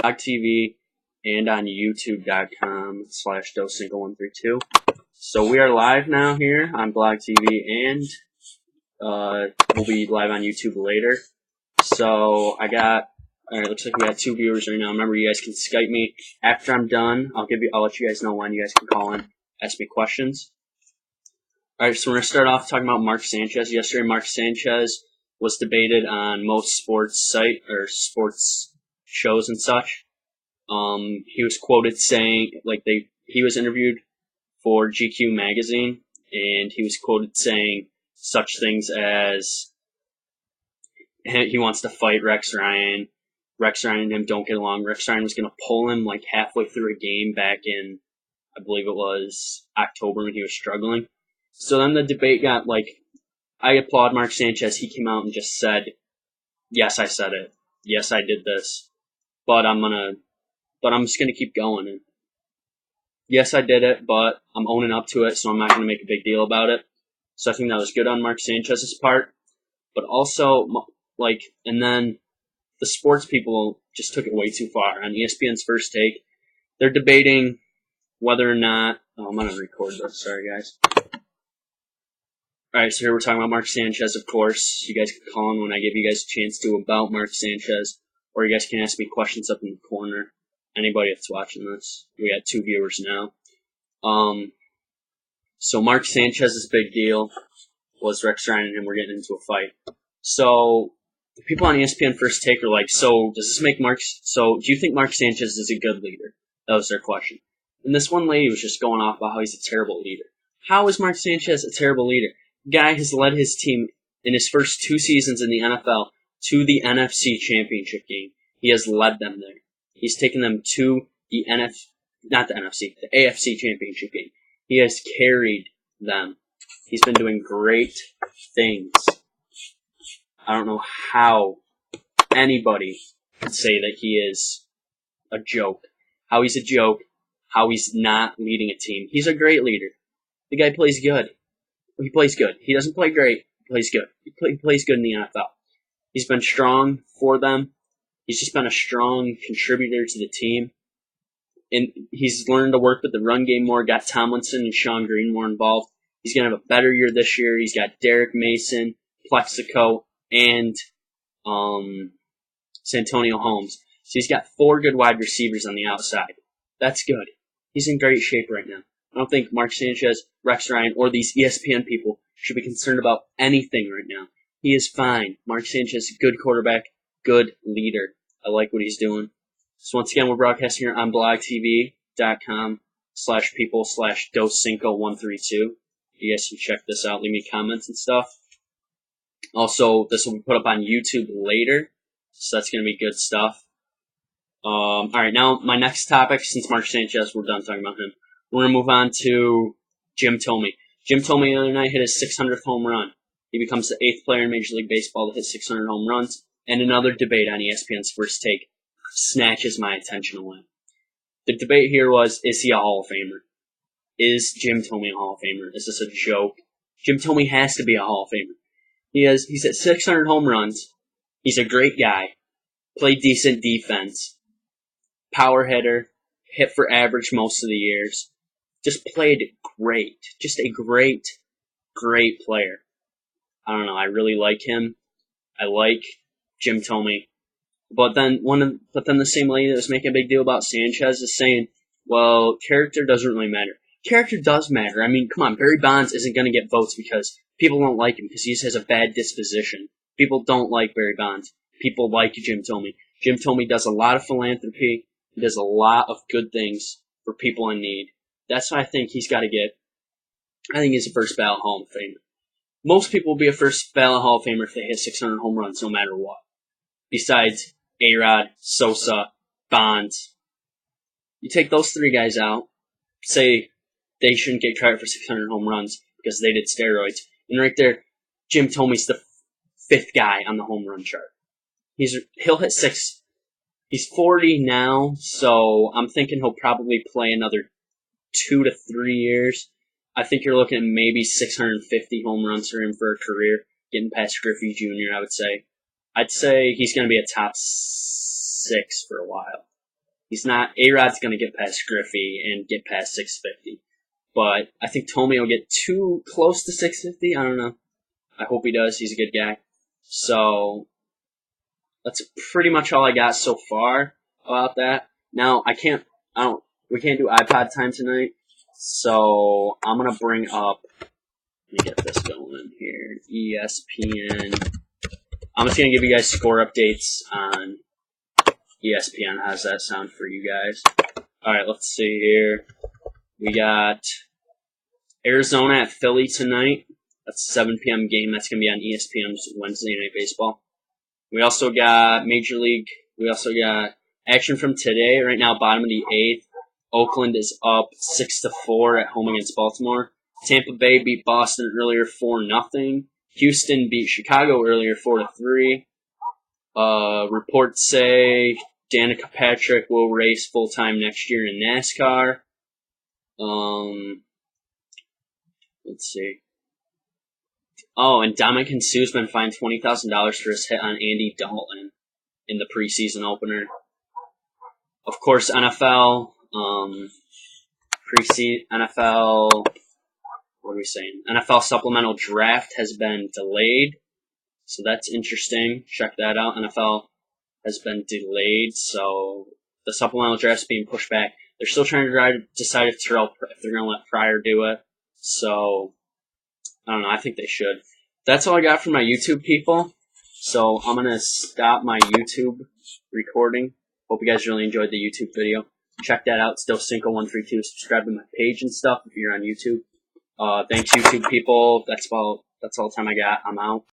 Blog TV and on youtube.com/docinco132. So we are live now here on Blog TV, and we'll be live on YouTube later. So alright, looks like we got 2 viewers right now. Remember, you guys can Skype me after I'm done. I'll let you guys know when you guys can call in, ask me questions. Alright, so we're going to start off talking about Mark Sanchez. Yesterday, Mark Sanchez was debated on most sports sports shows and such. He was quoted saying, he was interviewed for GQ magazine, and he was quoted saying such things as he wants to fight Rex Ryan. Rex Ryan and him don't get along. Rex Ryan was going to pull him like halfway through a game back in, I believe it was October, when he was struggling. So then the debate got I applaud Mark Sanchez. He came out and just said, yes, I said it. Yes, I did this. But I'm just gonna keep going. And yes, I did it, but I'm owning up to it, so I'm not gonna make a big deal about it. So I think that was good on Mark Sanchez's part. But also, and then the sports people just took it way too far. On ESPN's First Take, they're debating whether or not. I'm gonna record this. Sorry, guys. Alright, so here we're talking about Mark Sanchez, of course. You guys can call in when I give you guys a chance to about Mark Sanchez, or you guys can ask me questions up in the corner. Anybody that's watching this. We got 2 viewers now. So Mark Sanchez's big deal was Rex Ryan and him were getting into a fight. So the people on ESPN First Take were like, so do you think Mark Sanchez is a good leader? That was their question. And this one lady was just going off about how he's a terrible leader. How is Mark Sanchez a terrible leader? Guy has led his team in his first 2 seasons in the NFL to the NFC Championship game. He has led them there. He's taken them to the AFC Championship game. He has carried them. He's been doing great things. I don't know how anybody could say that he is a joke. How he's a joke. How he's not leading a team. He's a great leader. The guy plays good. He plays good. He doesn't play great. He plays good. He plays good in the NFL. He's been strong for them. He's just been a strong contributor to the team. And he's learned to work with the run game more, got Tomlinson and Sean Green more involved. He's going to have a better year this year. He's got Derek Mason, Plexico, and Santonio Holmes. So he's got 4 good wide receivers on the outside. That's good. He's in great shape right now. I don't think Mark Sanchez, Rex Ryan, or these ESPN people should be concerned about anything right now. He is fine. Mark Sanchez, good quarterback, good leader. I like what he's doing. So once again, we're broadcasting here on blogtv.com/people/docinco132. You guys can check this out, leave me comments and stuff. Also, this will be put up on YouTube later, so that's going to be good stuff. Alright, now my next topic, since Mark Sanchez, we're done talking about him. We're going to move on to Jim Thome. Jim Thome the other night hit his 600th home run. He becomes the 8th player in Major League Baseball to hit 600 home runs. And another debate on ESPN's First Take snatches my attention away. The debate here was, is he a Hall of Famer? Is Jim Thome a Hall of Famer? Is this a joke? Jim Thome has to be a Hall of Famer. He's at 600 home runs. He's a great guy. Played decent defense. Power hitter. Hit for average most of the years. Just played great. Just a great, great player. I don't know. I really like him. I like Jim Thome. But then the same lady that was making a big deal about Sanchez is saying, well, character doesn't really matter. Character does matter. I mean, come on. Barry Bonds isn't going to get votes because people don't like him because he has a bad disposition. People don't like Barry Bonds. People like Jim Thome. Jim Thome does a lot of philanthropy. He does a lot of good things for people in need. That's why I think he's got to get. I think he's a first ballot Hall of Famer. Most people will be a first ballot Hall of Famer if they hit 600 home runs, no matter what. Besides A-Rod, Sosa, Bonds. You take those 3 guys out, say they shouldn't get credit for 600 home runs because they did steroids. And right there, Jim Thome's the 5th guy on the home run chart. He'll hit 6. He's 40 now, so I'm thinking he'll probably play another 2 to 3 years. I think you're looking at maybe 650 home runs for him for a career, getting past Griffey Jr., I would say. I'd say he's going to be a top 6 for a while. He's not. A-Rod's going to get past Griffey and get past 650. But I think Thome will get too close to 650. I don't know. I hope he does. He's a good guy. So that's pretty much all I got so far about that. Now we can't do iPod time tonight. So I'm going to bring up, let me get this going here. ESPN. I'm just going to give you guys score updates on ESPN. How's that sound for you guys? Alright, let's see here. We got Arizona at Philly tonight. That's a 7 p.m. game. That's going to be on ESPN's Wednesday Night Baseball. We also got Major League. We also got action from today. Right now, bottom of the 8th. Oakland is up 6-4 at home against Baltimore. Tampa Bay beat Boston earlier 4-0. Houston beat Chicago earlier 4-3. Reports say Danica Patrick will race full-time next year in NASCAR. Let's see. Oh, and Dominican Sue's been fined $20,000 for his hit on Andy Dalton in the preseason opener. Of course, NFL, NFL, what are we saying? NFL supplemental draft has been delayed, so that's interesting. Check that out. NFL has been delayed, so the supplemental draft's being pushed back. They're still trying to decide if they're going to let Pryor do it. So, I don't know. I think they should. That's all I got for my YouTube people. So, I'm going to stop my YouTube recording. Hope you guys really enjoyed the YouTube video. Check that out. Still Cinco132. Subscribe to my page and stuff if you're on YouTube. Thanks, YouTube people. That's all the time I got. I'm out.